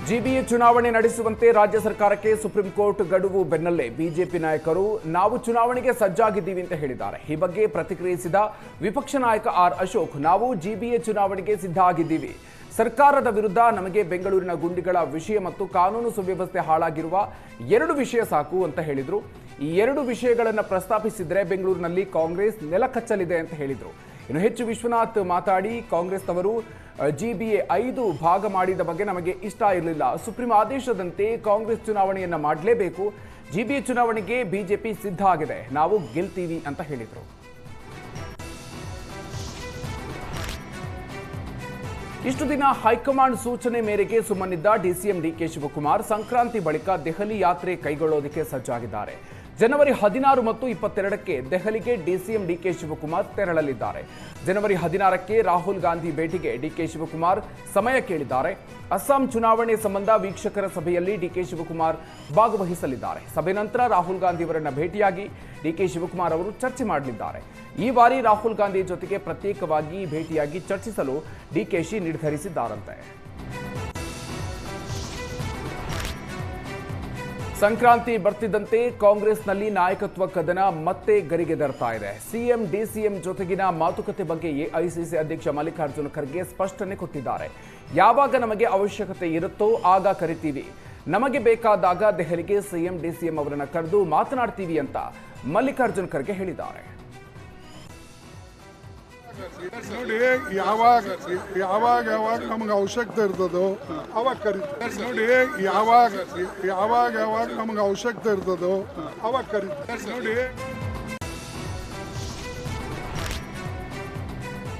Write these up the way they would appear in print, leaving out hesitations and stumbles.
GBA ಚುನಾವಣೆ ನಡೆಸುವಂತೆ ರಾಜ್ಯ ಸರ್ಕಾರಕ್ಕೆ ಸುಪ್ರೀಂ ಕೋರ್ಟ್ ಗಡುವು ಬೆನ್ನಲ್ಲೇ ಬಿಜೆಪಿ ನಾಯಕರು ನಾವು ಚುನಾವಣೆಗೆ ಸಜ್ಜಾಗಿದ್ದೀವಿ ಅಂತ ಹೇಳಿದ್ದಾರೆ. ಈ ಬಗ್ಗೆ ಪ್ರತಿಕ್ರಿಯಿಸಿದ ವಿಪಕ್ಷ ನಾಯಕ ಆರ್ ಅಶೋಕ್, ನಾವು ಜಿಬಿಎ ಚುನಾವಣೆಗೆ ಸಿದ್ಧ ಆಗಿದ್ದೀವಿ. ಸರ್ಕಾರದ ವಿರುದ್ಧ ನಮಗೆ ಬೆಂಗಳೂರಿನ ಗುಂಡಿಗಳ ವಿಷಯ ಮತ್ತು ಕಾನೂನು ಸುವ್ಯವಸ್ಥೆ ಹಾಳಾಗಿರುವ 2 ವಿಷಯ ಸಾಕು ಅಂತ ಹೇಳಿದ್ರು. ಈ 2 ವಿಷಯಗಳನ್ನು ಪ್ರಸ್ತಾಪಿಸಿದ್ರೆ ಬೆಂಗಳೂರಿನಲ್ಲಿ ಕಾಂಗ್ರೆಸ್ ನೆಲಕಚ್ಚಲಿದೆ ಅಂತ ಹೇಳಿದ್ರು. ಇನ್ನು ಹೆಚ್ಚು ವಿಶ್ವನಾಥ್ ಮಾತಾಡಿ, ಕಾಂಗ್ರೆಸ್ನವರು ಜಿಬಿಎ 5 ಭಾಗ ಮಾಡಿದ ಬಗ್ಗೆ ನಮಗೆ ಇಷ್ಟ ಇರಲಿಲ್ಲ. ಸುಪ್ರೀಂ ಆದೇಶದಂತೆ ಕಾಂಗ್ರೆಸ್ ಚುನಾವಣೆಯನ್ನ ಮಾಡಲೇಬೇಕು. ಜಿಬಿಎ ಚುನಾವಣೆಗೆ ಬಿಜೆಪಿ ಸಿದ್ಧ ಆಗಿದೆ, ನಾವು ಗೆಲ್ತೀವಿ ಅಂತ ಹೇಳಿದರು. ಇಷ್ಟು ದಿನ ಹೈಕಮಾಂಡ್ ಸೂಚನೆ ಮೇರೆಗೆ ಸುಮ್ಮನಿದ್ದ ಡಿಸಿಎಂ ಡಿಕೆ ಶಿವಕುಮಾರ್ ಸಂಕ್ರಾಂತಿ ಬಳಿಕ ದೆಹಲಿ ಯಾತ್ರೆ ಕೈಗೊಳ್ಳೋದಕ್ಕೆ ಸಜ್ಜಾಗಿದ್ದಾರೆ. ಜನವರಿ 16 ಮತ್ತು 22ಕ್ಕೆ ದೆಹಲಿಗೆ ಡಿಸಿಎಂ ಡಿಕೆ ಶಿವಕುಮಾರ್ ತೆರಳಲಿದ್ದಾರೆ. ಜನವರಿ 16ಕ್ಕೆ ರಾಹುಲ್ ಗಾಂಧಿ ಭೇಟಿಗೆ ಡಿಕೆ ಶಿವಕುಮಾರ್ ಸಮಯ ಕೇಳಿದ್ದಾರೆ. ಅಸ್ಸಾಂ ಚುನಾವಣೆ ಸಂಬಂಧ ವೀಕ್ಷಕರ ಸಭೆಯಲ್ಲಿ ಡಿಕೆ ಶಿವಕುಮಾರ್ ಭಾಗವಹಿಸಲಿದ್ದಾರೆ. ಸಭೆ ನಂತರ ರಾಹುಲ್ ಗಾಂಧಿ ಅವರನ್ನ ಭೇಟಿಯಾಗಿ ಡಿಕೆ ಶಿವಕುಮಾರ್ ಅವರು ಚರ್ಚೆ ಮಾಡಲಿದ್ದಾರೆ. ಈ ಬಾರಿ ರಾಹುಲ್ ಗಾಂಧಿ ಜೊತೆಗೆ ಪ್ರತ್ಯೇಕವಾಗಿ ಭೇಟಿಯಾಗಿ ಚರ್ಚಿಸಲು ಡಿಕೆಶಿ ನಿರ್ಧರಿಸಿದ್ದಾರಂತೆ. ಸಂಕ್ರಾಂತಿ ಬರ್ತಿದ್ದಂತೆ ಕಾಂಗ್ರೆಸ್ನಲ್ಲಿ ನಾಯಕತ್ವ ಕದನ ಮತ್ತೆ ಗರಿಗೆದರ್ತಾ ಇದೆ. ಸಿಎಂ ಡಿಸಿಎಂ ಜೊತೆಗಿನ ಮಾತುಕತೆ ಬಗ್ಗೆ ಎಐಸಿಸಿ ಅಧ್ಯಕ್ಷ ಮಲ್ಲಿಕಾರ್ಜುನ ಖರ್ಗೆ ಸ್ಪಷ್ಟನೆ ಕೊಟ್ಟಿದ್ದಾರೆ. ಯಾವಾಗ ನಮಗೆ ಅವಶ್ಯಕತೆ ಇರುತ್ತೋ ಆಗ ಕರಿತೀವಿ, ನಮಗೆ ಬೇಕಾದಾಗ ದೆಹಲಿಗೆ ಸಿಎಂ ಡಿಸಿಎಂ ಅವರನ್ನ ಕರೆದು ಮಾತನಾಡ್ತೀವಿ ಅಂತ ಮಲ್ಲಿಕಾರ್ಜುನ ಖರ್ಗೆ ಹೇಳಿದ್ದಾರೆ. ನೋಡಿ, ಯಾವಾಗ ನಮಗೆ ಅವಶ್ಯಕತೆ ಇರ್ತದೋ ಅವಾಗ ಕರೀತಾರೆ. ನೋಡಿ, ಯಾವಾಗ ನಮಗೆ ಅವಶ್ಯಕತೆ ಇರ್ತದೋ ಅವಾಗ ಕರೀತಾರೆ. ನೋಡಿ,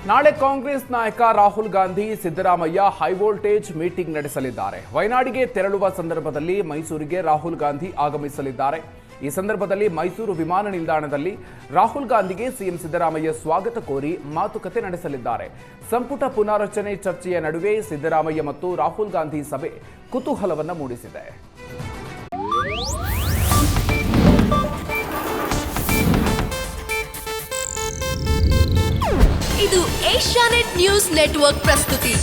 ನಾಳೆ ಕಾಂಗ್ರೆಸ್ ನಾಯಕ ರಾಹುಲ್ ಗಾಂಧಿ ಸಿದ್ದರಾಮಯ್ಯ ಹೈವೋಲ್ಟೇಜ್ ಮೀಟಿಂಗ್ ನಡೆಸಲಿದ್ದಾರೆ. ವಯನಾಡಿಗೆ ತೆರಳುವ ಸಂದರ್ಭದಲ್ಲಿ ಮೈಸೂರಿಗೆ ರಾಹುಲ್ ಗಾಂಧಿ ಆಗಮಿಸಲಿದ್ದಾರೆ. ಈ ಸಂದರ್ಭದಲ್ಲಿ ಮೈಸೂರು ವಿಮಾನ ನಿಲ್ದಾಣದಲ್ಲಿ ರಾಹುಲ್ ಗಾಂಧಿಗೆ ಸಿಎಂ ಸಿದ್ದರಾಮಯ್ಯ ಸ್ವಾಗತ ಕೋರಿ ಮಾತುಕತೆ ನಡೆಸಲಿದ್ದಾರೆ. ಸಂಪುಟ ಪುನಾರಚನೆ ಚರ್ಚೆಯ ನಡುವೆ ಸಿದ್ದರಾಮಯ್ಯ ಮತ್ತು ರಾಹುಲ್ ಗಾಂಧಿ ಸಭೆ ಕುತೂಹಲವನ್ನು ಮೂಡಿಸಿದೆ. ಇದು ಏಷ್ಯಾನೆಟ್ ನ್ಯೂಸ್ ನೆಟ್ವರ್ಕ್ ಪ್ರಸ್ತುತಿ.